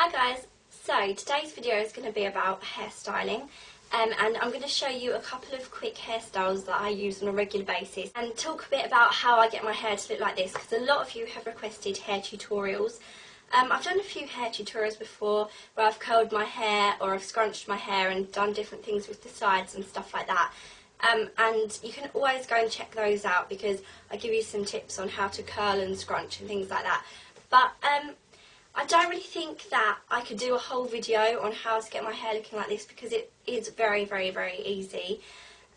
Hi guys, so today's video is going to be about hairstyling and I'm going to show you a couple of quick hairstyles that I use on a regular basis and talk a bit about how I get my hair to look like this, because a lot of you have requested hair tutorials. I've done a few hair tutorials before where I've curled my hair or I've scrunched my hair and done different things with the sides and stuff like that. And you can always go and check those out because I give you some tips on how to curl and scrunch and things like that. But I don't really think that I could do a whole video on how to get my hair looking like this because it is very, very, very easy.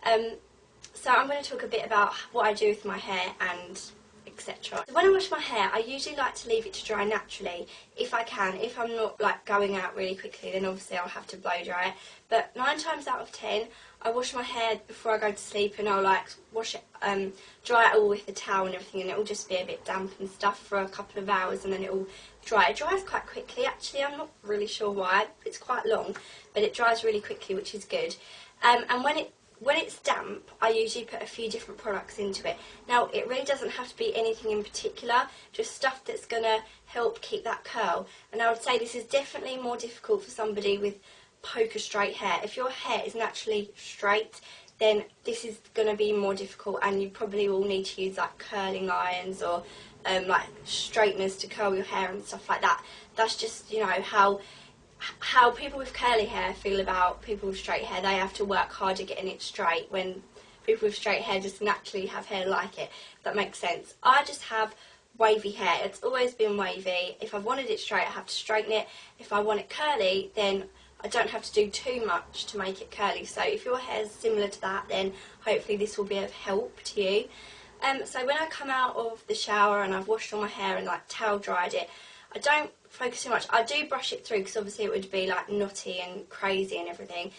So I'm going to talk a bit about what I do with my hair and etc. So when I wash my hair, I usually like to leave it to dry naturally if I can. If I'm not like going out really quickly, then obviously I'll have to blow dry it. But 9 times out of 10, I wash my hair before I go to sleep and I'll like wash it, dry it all with the towel and everything, and it will just be a bit damp and stuff for a couple of hours and then it will dry. It dries quite quickly actually, I'm not really sure why. It's quite long, but it dries really quickly, which is good. And when it's damp, I usually put a few different products into it. Now, it really doesn't have to be anything in particular, just stuff that's going to help keep that curl. And I would say this is definitely more difficult for somebody with poker straight hair. If your hair is naturally straight, then this is going to be more difficult and you probably will need to use like curling irons or like straighteners to curl your hair and stuff like that. That's just, you know, how people with curly hair feel about people with straight hair. They have to work harder getting it straight when people with straight hair just naturally have hair like it, if that makes sense. I just have wavy hair. It's always been wavy. If I wanted it straight, I have to straighten it. If I want it curly, then I don't have to do too much to make it curly. So if your hair is similar to that, then hopefully this will be of help to you. So when I come out of the shower and I've washed all my hair and like towel dried it, I don't focus too much. I do brush it through because obviously it would be like knotty and crazy and everything.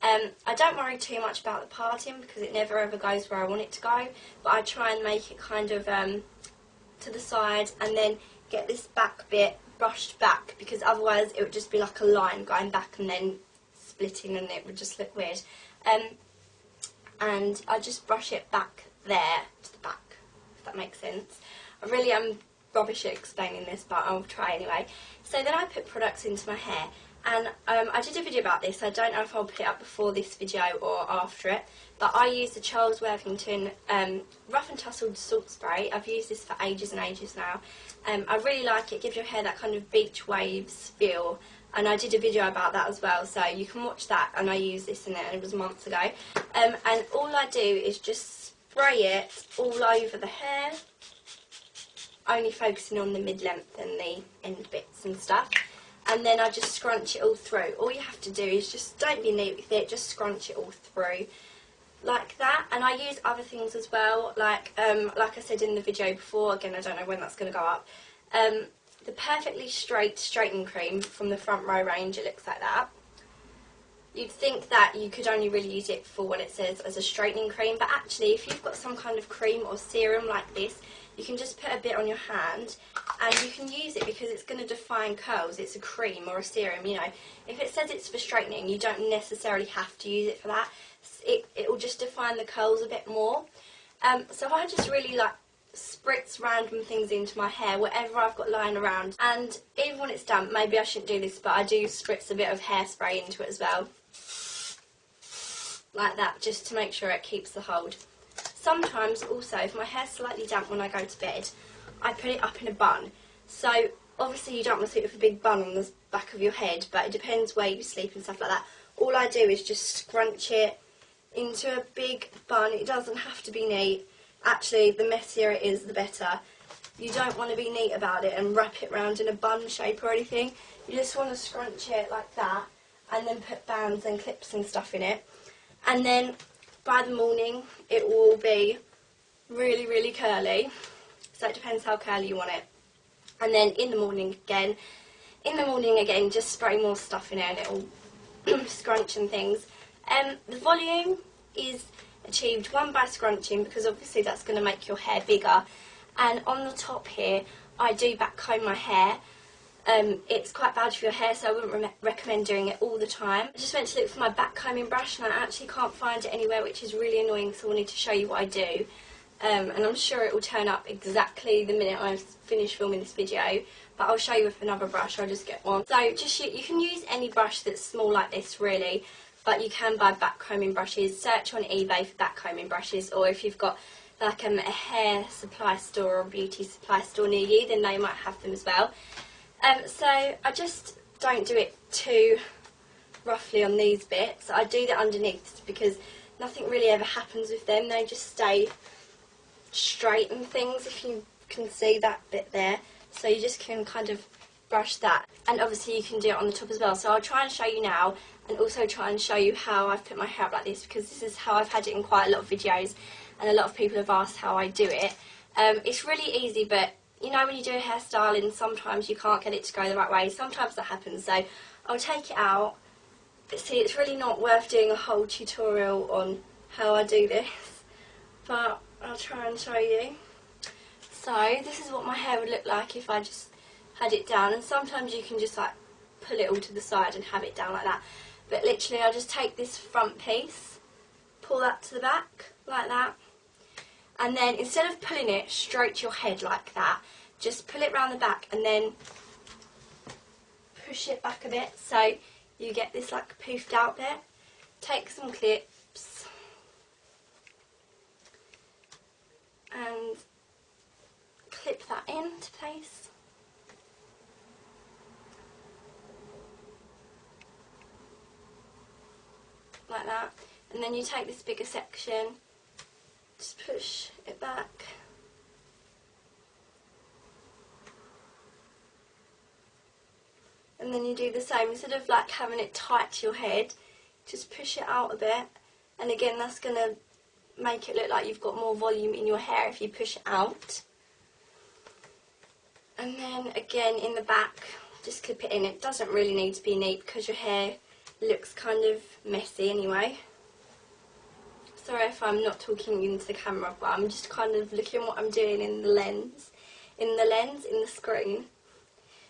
I don't worry too much about the parting because it never ever goes where I want it to go, but I try and make it kind of to the side and then get this back bit brushed back, because otherwise it would just be like a line going back and then splitting and it would just look weird. And I just brush it back there to the back, if that makes sense. I really am rubbish at explaining this, but I'll try anyway. So then I put products into my hair, and I did a video about this. I don't know if I'll put it up before this video or after it, but I use the Charles Worthington Rough and Tussled Salt Spray. I've used this for ages and ages now. I really like it. It gives your hair that kind of beach waves feel, and I did a video about that as well, so you can watch that. And I used this in it, and it was months ago. And all I do is just spray it all over the hair, only focusing on the mid-length and the end bits and stuff, and then I just scrunch it all through. All you have to do is just, don't be neat with it, just scrunch it all through like that. And I use other things as well, like I said in the video before, again I don't know when that's going to go up, the Perfectly Straight Straightening Cream from the Front Row range. It looks like that. You'd think that you could only really use it for what it says as a straightening cream, but actually if you've got some kind of cream or serum like this, you can just put a bit on your hand and you can use it because it's going to define curls. It's a cream or a serum, you know. If it says it's for straightening, you don't necessarily have to use it for that. It will just define the curls a bit more. So I just really like spritz random things into my hair, whatever I've got lying around. And even when it's damp, maybe I shouldn't do this, but I do spritz a bit of hairspray into it as well. Like that, just to make sure it keeps the hold. Sometimes also, if my hair's slightly damp when I go to bed, I put it up in a bun. So obviously you don't want to sleep with a big bun on the back of your head, but it depends where you sleep and stuff like that. All I do is just scrunch it into a big bun. It doesn't have to be neat. Actually, the messier it is, the better. You don't want to be neat about it and wrap it round in a bun shape or anything. You just want to scrunch it like that and then put bands and clips and stuff in it. And then by the morning it will be really, really curly. So it depends how curly you want it. And then in the morning again, just spray more stuff in it and it will scrunch and things. The volume is achieved, one, by scrunching, because obviously that's going to make your hair bigger. And on the top here, I do back comb my hair. It's quite bad for your hair, so I wouldn't recommend doing it all the time. I just went to look for my back combing brush and I actually can't find it anywhere, which is really annoying, so I wanted to show you what I do. and I'm sure it will turn up exactly the minute I've finished filming this video, but I'll show you with another brush. I'll just get one. So just you can use any brush that's small like this really, but you can buy backcombing brushes. Search on eBay for backcombing brushes, or if you've got like a hair supply store or beauty supply store near you, then they might have them as well. So I just don't do it too roughly on these bits. I do the underneath because nothing really ever happens with them. They just stay straight and things, if you can see that bit there. So you just can kind of brush that, and obviously you can do it on the top as well. So I'll try and show you now, and also try and show you how I've put my hair up like this, because this is how I've had it in quite a lot of videos, and a lot of people have asked how I do it. It's really easy, but you know, when you do a hairstyling, sometimes you can't get it to go the right way. Sometimes that happens, so I'll take it out. But see, it's really not worth doing a whole tutorial on how I do this, but I'll try and show you. So this is what my hair would look like if I just had it down, and sometimes you can just like pull it all to the side and have it down like that. But literally I just take this front piece, pull that to the back like that, and then instead of pulling it straight to your head like that, just pull it round the back and then push it back a bit so you get this like poofed out bit. Take some clips and clip that into place. Like that. And then you take this bigger section, just push it back. And then you do the same. Instead of like having it tight to your head, just push it out a bit. And again, that's going to make it look like you've got more volume in your hair if you push it out. And then again in the back, just clip it in. It doesn't really need to be neat because your hair looks kind of messy anyway. Sorry if I'm not talking into the camera, but I'm just kind of looking what I'm doing in the lens, in the screen.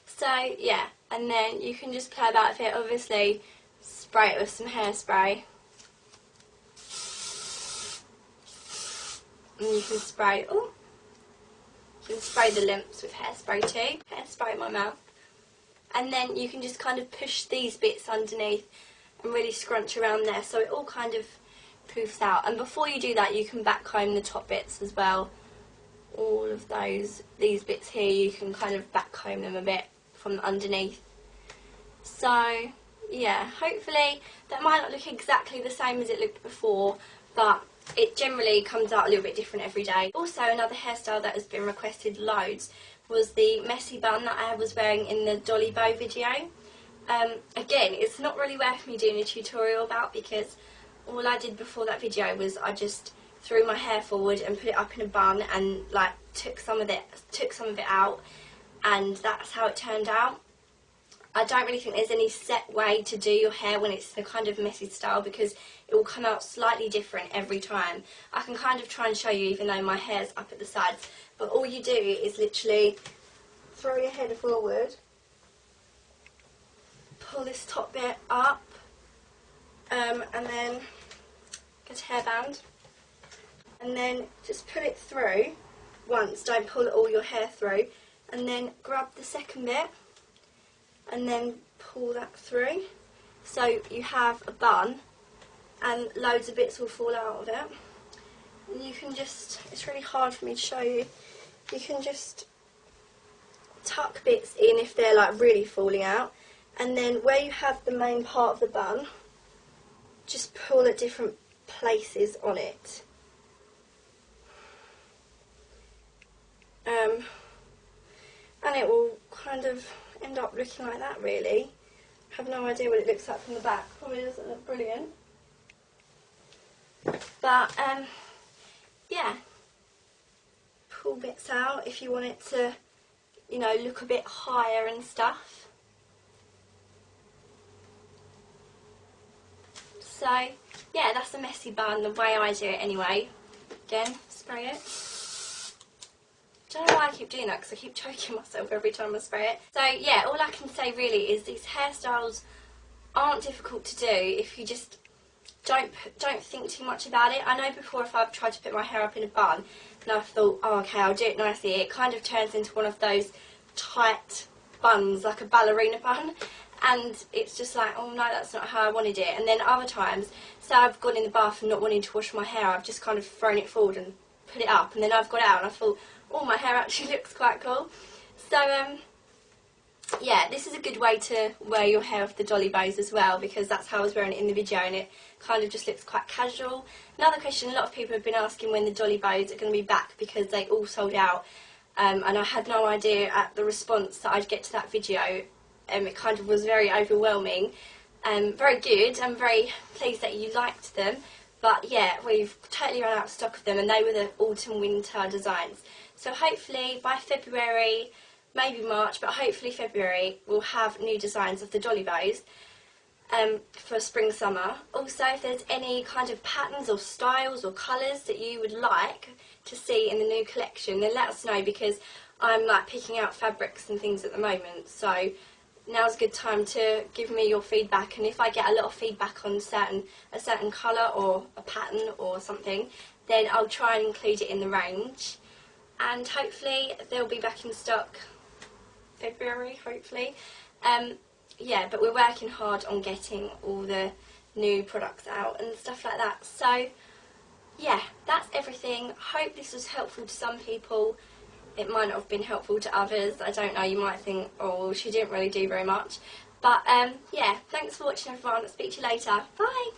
So yeah, and then you can just play about with it. Obviously, spray it with some hairspray. And you can spray, you can spray the lumps with hairspray too. Hairspray in my mouth. And then you can just kind of push these bits underneath and really scrunch around there so it all kind of poofs out. And before you do that, you can backcomb the top bits as well. All of these bits here, you can kind of backcomb them a bit from underneath. So yeah, hopefully that might not look exactly the same as it looked before, but it generally comes out a little bit different every day. Also, another hairstyle that has been requested loads was the messy bun that I was wearing in the dolly bow video. Again, it's not really worth me doing a tutorial about, because all I did before that video was I just threw my hair forward and put it up in a bun and like took some of it out, and that's how it turned out. I don't really think there's any set way to do your hair when it's the kind of messy style, because it will come out slightly different every time. I can kind of try and show you even though my hair's up at the sides, but all you do is literally throw your head forward, pull this top bit up, and then get a hairband, and then just pull it through once, don't pull all your hair through, and then grab the second bit and then pull that through, so you have a bun and loads of bits will fall out of it. And you can just, it's really hard for me to show you, you can just tuck bits in if they're like really falling out, and then where you have the main part of the bun, just pull at different places on it. And it will kind of end up looking like that really. I have no idea what it looks like from the back, probably doesn't look brilliant. But yeah, pull bits out if you want it to, you know, look a bit higher and stuff. So yeah, that's a messy bun, the way I do it anyway. Again, spray it. I don't know why I keep doing that, because I keep choking myself every time I spray it. So yeah, all I can say really is these hairstyles aren't difficult to do if you just don't think too much about it. I know before, if I've tried to put my hair up in a bun, and I thought, oh okay, I'll do it nicely. It kind of turns into one of those tight buns, like a ballerina bun, and it's just like, oh no, that's not how I wanted it. And then other times, so I've gone in the bath and not wanting to wash my hair, I've just kind of thrown it forward and put it up, and then I've got out and I thought, oh, my hair actually looks quite cool. So yeah, this is a good way to wear your hair with the dolly bows as well, because that's how I was wearing it in the video, and it kind of just looks quite casual. Another question, a lot of people have been asking when the dolly bows are going to be back, because they all sold out, and I had no idea at the response that I'd get to that video. It kind of was very overwhelming. Very good. I'm very pleased that you liked them, but yeah, we've totally run out of stock of them, and they were the autumn winter designs. So hopefully by February, maybe March, but hopefully February, we'll have new designs of the dolly bows for spring summer. Also, if there's any kind of patterns or styles or colours that you would like to see in the new collection, then let us know, because I'm like picking out fabrics and things at the moment, so now's a good time to give me your feedback. And if I get a lot of feedback on a certain colour or a pattern or something, then I'll try and include it in the range, and hopefully they'll be back in stock February, hopefully. Yeah, but we're working hard on getting all the new products out and stuff like that. So yeah, that's everything. Hope this was helpful to some people. It might not have been helpful to others. I don't know, you might think, oh, she didn't really do very much. But yeah, thanks for watching everyone. I'll speak to you later. Bye!